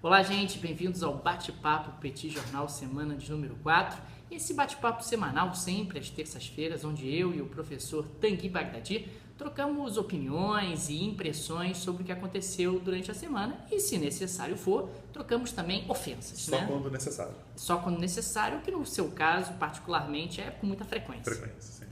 Olá, gente, bem-vindos ao Bate-Papo Petit Jornal, semana de número 4. Esse bate-papo semanal, sempre às terças-feiras, onde eu e o professor Tanguy Bagdadi trocamos opiniões e impressões sobre o que aconteceu durante a semana e, se necessário for, trocamos também ofensas. Só quando necessário. Só quando necessário, que no seu caso, particularmente, é com muita frequência. Sim.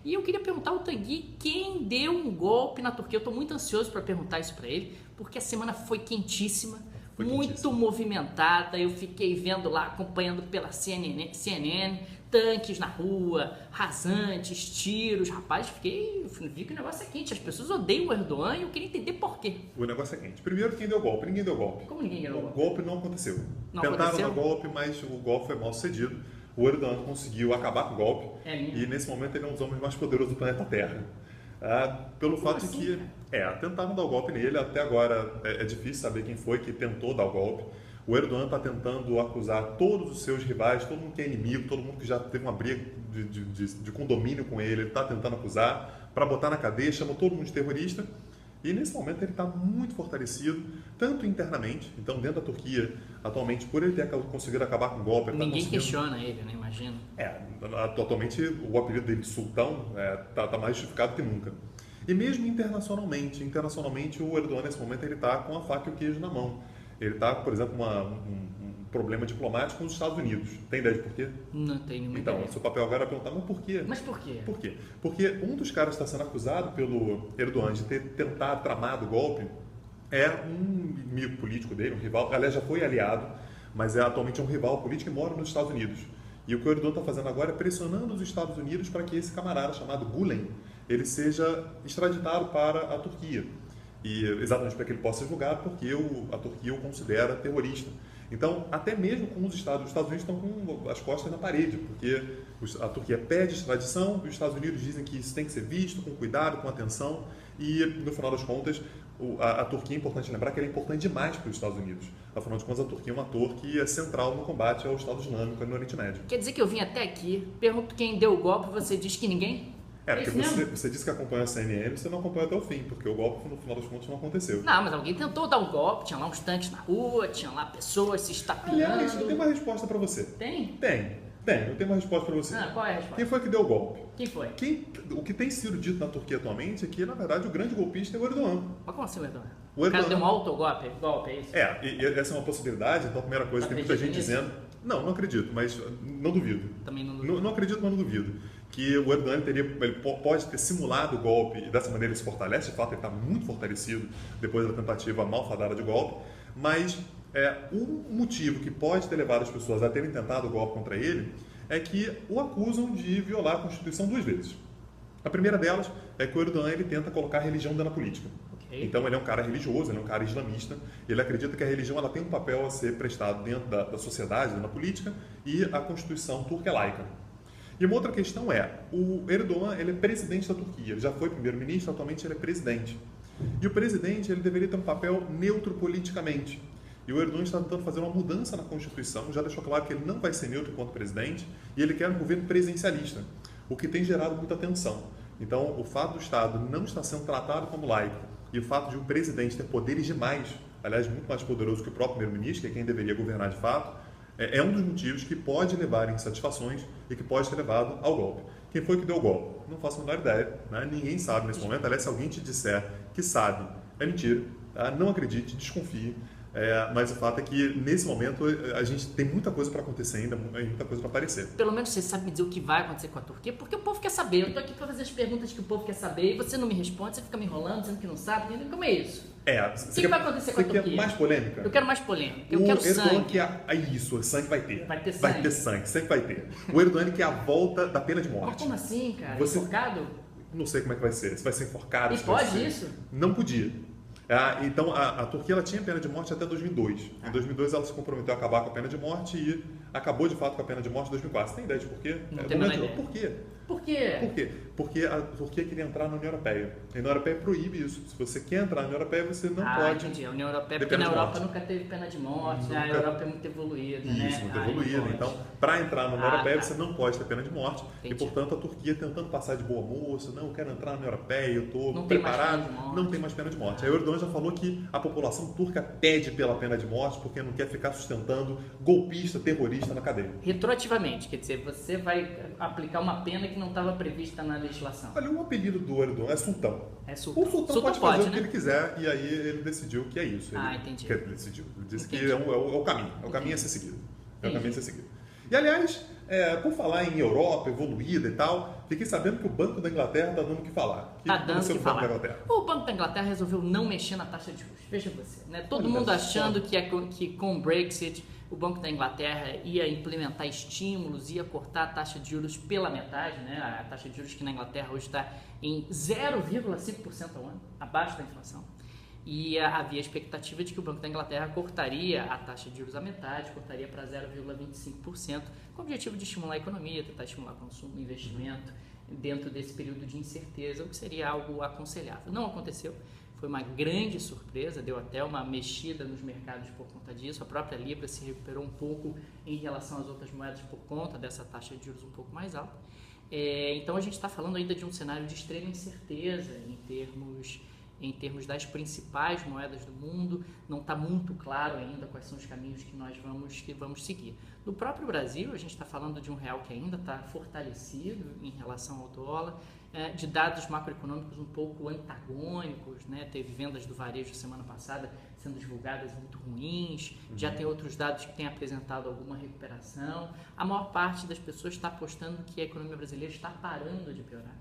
E eu queria perguntar ao Tanguy quem deu um golpe na Turquia. Eu estou muito ansioso para perguntar isso para ele, porque a semana foi quentíssima. Muito movimentada, eu fiquei vendo lá, acompanhando pela CNN, tanques na rua, rasantes, tiros, rapaz, vi que o negócio é quente, as pessoas odeiam o Erdogan e eu queria entender por quê. O negócio é quente. Primeiro, quem deu golpe? Ninguém deu golpe. Como ninguém deu golpe? O golpe não aconteceu. Não Tentaram aconteceu? dar golpe, mas o golpe foi mal sucedido. O Erdogan conseguiu acabar com o golpe e nesse momento ele é um dos homens mais poderosos do planeta Terra. Pelo fato de que tentaram dar o golpe nele, até agora é difícil saber quem foi que tentou dar o golpe. O Erdogan está tentando acusar todos os seus rivais, todo mundo que é inimigo, todo mundo que já teve uma briga de condomínio com ele está tentando acusar, para botar na cadeia, chama todo mundo de terrorista. E nesse momento ele está muito fortalecido, tanto internamente, então dentro da Turquia, atualmente, por ele ter conseguido acabar com o golpe... Ninguém questiona ele, né? Imagina. Atualmente o apelido dele de sultão está mais justificado que nunca. E mesmo internacionalmente o Erdogan nesse momento ele está com a faca e o queijo na mão. Ele está, por exemplo, um problema diplomático com os Estados Unidos. Tem ideia de por quê? Não tem nenhuma ideia. ideia. Então, seu papel agora é perguntar, mas por quê? Mas por quê? Por quê? Porque um dos caras que está sendo acusado pelo Erdogan de ter tentado tramado o golpe é um inimigo político dele, um rival, aliás, já foi aliado, mas atualmente é um rival político e mora nos Estados Unidos. E o que o Erdogan está fazendo agora é pressionando os Estados Unidos para que esse camarada chamado Gulen, ele seja extraditado para a Turquia. E exatamente para que ele possa ser julgado, porque a Turquia o considera terrorista. Então, até mesmo com os Estados Unidos estão com as costas na parede, porque a Turquia pede extradição, e os Estados Unidos dizem que isso tem que ser visto com cuidado, com atenção, e no final das contas, a Turquia, é importante lembrar que ela é importante demais para os Estados Unidos. Afinal de contas, a Turquia é um ator que é central no combate ao Estado Islâmico no Oriente Médio. Quer dizer que eu vim até aqui, pergunto quem deu o golpe, você diz que ninguém? Porque você disse que acompanha a CNN, você não acompanha até o fim, porque o golpe, no final das contas, não aconteceu. Não, mas alguém tentou dar um golpe, tinha lá uns tanques na rua, tinha lá pessoas se estapeando. Aliás, eu tenho uma resposta para você. Tem? Tem, eu tenho uma resposta para você. Qual é a resposta? Quem foi que deu o golpe? Quem foi? O que tem sido dito na Turquia atualmente é que, na verdade, o grande golpista é o Erdogan. Mas como assim o Erdogan? O cara deu um autogolpe, é isso? E essa é uma possibilidade, então a primeira coisa, tem muita gente dizendo... Não acredito, mas não duvido. Também não duvido. Não acredito, mas não duvido. Que o Erdogan ele pode ter simulado o golpe e dessa maneira ele se fortalece, de fato ele está muito fortalecido depois da tentativa malfadada de golpe, mas um motivo que pode ter levado as pessoas a terem tentado o golpe contra ele é que o acusam de violar a Constituição 2 vezes. A primeira delas é que o Erdogan ele tenta colocar a religião dentro da política. Então ele é um cara religioso, ele é um cara islamista, ele acredita que a religião ela tem um papel a ser prestado dentro da sociedade, na política, e a Constituição turca é laica. E uma outra questão o Erdogan ele é presidente da Turquia, ele já foi primeiro-ministro, atualmente ele é presidente. E o presidente ele deveria ter um papel neutro politicamente. E o Erdogan está tentando fazer uma mudança na Constituição, já deixou claro que ele não vai ser neutro enquanto presidente, e ele quer um governo presidencialista, o que tem gerado muita tensão. Então, o fato do Estado não estar sendo tratado como laico, e o fato de um presidente ter poderes demais, aliás, muito mais poderoso que o próprio primeiro-ministro, que é quem deveria governar de fato, é um dos motivos que pode levar a insatisfações e que pode ter levado ao golpe. Quem foi que deu o golpe? Não faço a menor ideia, né? Ninguém sabe nesse momento. Aliás, se alguém te disser que sabe, é mentira. Tá? Não acredite, desconfie. Mas o fato é que, nesse momento, a gente tem muita coisa para acontecer ainda, muita coisa para aparecer. Pelo menos você sabe me dizer o que vai acontecer com a Turquia, porque o povo quer saber. Eu estou aqui para fazer as perguntas que o povo quer saber e você não me responde, você fica me enrolando, dizendo que não sabe. Entendeu? Como é isso? O que vai acontecer com a Turquia? Você quer mais polêmica? Eu quero mais polêmica. Eu quero sangue. Isso, sangue vai ter. Vai ter sangue. Vai ter sangue, sempre vai ter. O Erdogan quer a volta da pena de morte. Mas como assim, cara? Enforcado? Não sei como é que vai ser. Se vai ser enforcado. E pode isso? Não podia. Então, a Turquia ela tinha pena de morte até 2002. Em 2002, ela se comprometeu a acabar com a pena de morte e acabou, de fato, com a pena de morte em 2004. Você tem ideia de por quê? Não tenho ideia. Por quê? Por quê? Por quê? Porque a Turquia queria entrar na União Europeia. E a União Europeia proíbe isso. Se você quer entrar na União Europeia, você não pode. Entendi. A União Europeia, ter porque pena na de Europa morte. nunca teve pena de morte, Nunca. A Europa é muito evoluída, né? Isso, muito evoluída. Não Então, pode. para entrar na União Europeia, tá. você não pode ter pena de morte. Entendi. E, portanto, a Turquia tentando passar de boa moça, não, eu quero entrar na União Europeia, eu estou Não tem mais preparado. pena de morte. Não tem mais pena de morte. Aí o Erdogan já falou que a população turca pede pela pena de morte porque não quer ficar sustentando golpista, terrorista na cadeia. Retroativamente, quer dizer, você vai aplicar uma pena que não estava prevista na legislação. Olha, o apelido do Erdogan é Sultão. É sultão. O sultão pode fazer o que né? ele quiser e aí ele decidiu que é isso. Entendi. Ele decidiu. Ele disse Entendi. que é o caminho. É o caminho a ser seguido. É o Entendi. caminho a ser seguido. E, aliás, por falar em Europa evoluída e tal, fiquei sabendo que o Banco da Inglaterra está dando o que falar. Está dando o que falar. Banco da Inglaterra? O Banco da Inglaterra resolveu não mexer na taxa de juros. Veja você, né? Todo Olha mundo só. achando que com o Brexit o Banco da Inglaterra ia implementar estímulos, ia cortar a taxa de juros pela metade, né? A taxa de juros que na Inglaterra hoje está em 0,5% ao ano, abaixo da inflação. E havia a expectativa de que o Banco da Inglaterra cortaria a taxa de juros à metade, cortaria para 0,25%, com o objetivo de estimular a economia, tentar estimular consumo, investimento, dentro desse período de incerteza, o que seria algo aconselhável. Não aconteceu, foi uma grande surpresa, deu até uma mexida nos mercados por conta disso, a própria Libra se recuperou um pouco em relação às outras moedas por conta dessa taxa de juros um pouco mais alta. Então a gente está falando ainda de um cenário de extrema incerteza em termos das principais moedas do mundo, não está muito claro ainda quais são os caminhos que nós vamos seguir. No próprio Brasil, a gente está falando de um real que ainda está fortalecido em relação ao dólar, de dados macroeconômicos um pouco antagônicos, né? Teve vendas do varejo semana passada sendo divulgadas muito ruins, já tem outros dados que têm apresentado alguma recuperação. A maior parte das pessoas está apostando que a economia brasileira está parando de piorar.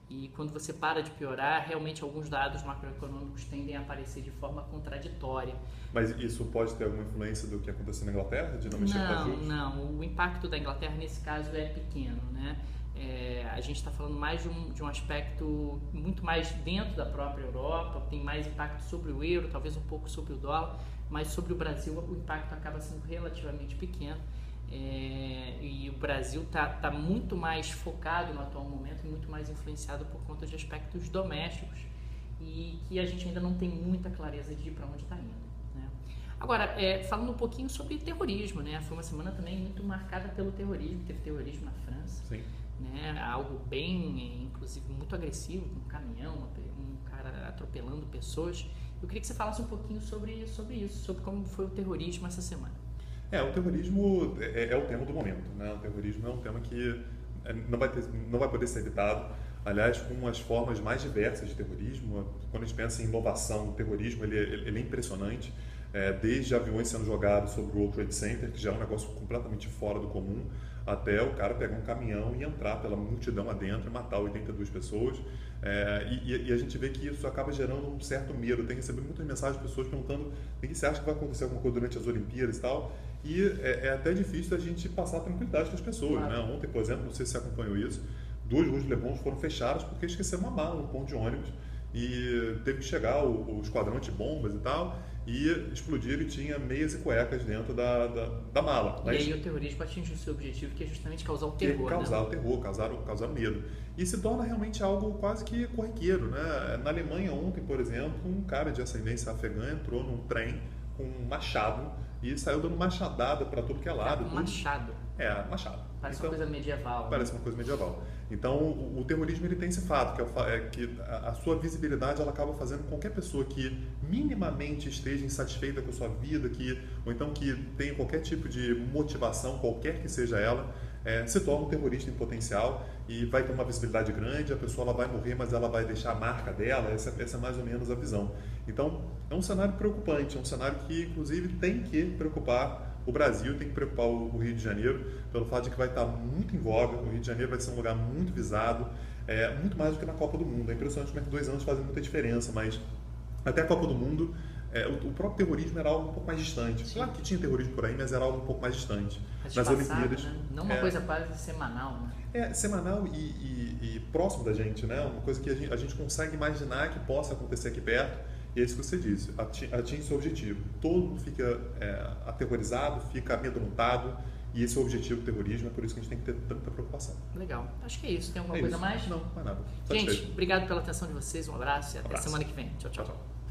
E quando você para de piorar, realmente alguns dados macroeconômicos tendem a aparecer de forma contraditória. Mas isso pode ter alguma influência do que aconteceu na Inglaterra, de não mexer com os juros? Não. O impacto da Inglaterra nesse caso é pequeno, né? A gente está falando mais de um aspecto muito mais dentro da própria Europa, tem mais impacto sobre o euro, talvez um pouco sobre o dólar, mas sobre o Brasil o impacto acaba sendo relativamente pequeno. E o Brasil está muito mais focado no atual momento e muito mais influenciado por conta de aspectos domésticos e que a gente ainda não tem muita clareza de para onde está indo, né? Agora, falando um pouquinho sobre terrorismo, né? Foi uma semana também muito marcada pelo terrorismo, teve terrorismo na França. Sim. Né? Algo bem, inclusive, muito agressivo, um caminhão, um cara atropelando pessoas. Eu queria que você falasse um pouquinho sobre isso, sobre como foi o terrorismo essa semana. O terrorismo é o tema do momento, né? O terrorismo é um tema que não vai poder ser evitado. Aliás, com as formas mais diversas de terrorismo, quando a gente pensa em inovação, o terrorismo ele é impressionante. Desde aviões sendo jogados sobre o World Trade Center, que já é um negócio completamente fora do comum, até o cara pegar um caminhão e entrar pela multidão adentro e matar 82 pessoas. E a gente vê que isso acaba gerando um certo medo. Tem recebido muitas mensagens de pessoas perguntando o que você acha que vai acontecer alguma coisa durante as Olimpíadas e tal. E é até difícil a gente passar tranquilidade para as pessoas. Claro. Né? Ontem, por exemplo, não sei se você acompanhou isso, 2 ruas de Leblon foram fechadas porque esqueceram uma mala no ponto de ônibus e teve que chegar o esquadrão de bombas e tal, e explodir e tinha meias e cuecas dentro da mala. E aí o terrorismo atinge o seu objetivo, que é justamente causar o terror. Causar o terror, causar medo. E se torna realmente algo quase que corriqueiro, né? Na Alemanha ontem, por exemplo, um cara de ascendência afegã entrou num trem com um machado e saiu dando machadada para tudo que é lado. Machado? Machado. Parece uma coisa medieval. Parece uma coisa medieval. Então, o terrorismo ele tem esse fato, que a sua visibilidade ela acaba fazendo qualquer pessoa que minimamente esteja insatisfeita com a sua vida, ou então que tenha qualquer tipo de motivação, qualquer que seja ela, se torna um terrorista em potencial e vai ter uma visibilidade grande, a pessoa ela vai morrer, mas ela vai deixar a marca dela, essa é mais ou menos a visão. Então, é um cenário preocupante, é um cenário que, inclusive, tem que preocupar o Brasil, tem que preocupar o Rio de Janeiro, pelo fato de que vai estar muito em voga, o Rio de Janeiro vai ser um lugar muito visado, muito mais do que na Copa do Mundo. É impressionante como é que 2 anos fazem muita diferença, mas até a Copa do Mundo, o próprio terrorismo era algo um pouco mais distante. Claro que tinha terrorismo por aí, mas era algo um pouco mais distante. Nas Olimpíadas. Né? Não uma coisa quase semanal, né? Semanal e próximo da gente, né? Uma coisa que a gente consegue imaginar que possa acontecer aqui perto. E é isso que você disse, atinge seu objetivo. Todo mundo fica aterrorizado, fica amedrontado E esse é o objetivo do terrorismo, é por isso que a gente tem que ter tanta preocupação. Legal. Acho que é isso. Tem alguma É coisa isso. mais? Não, mais nada. Gente, Satisfeito. obrigado pela atenção de vocês. Um abraço e até semana que vem. Tchau, tchau. Tchau, tchau.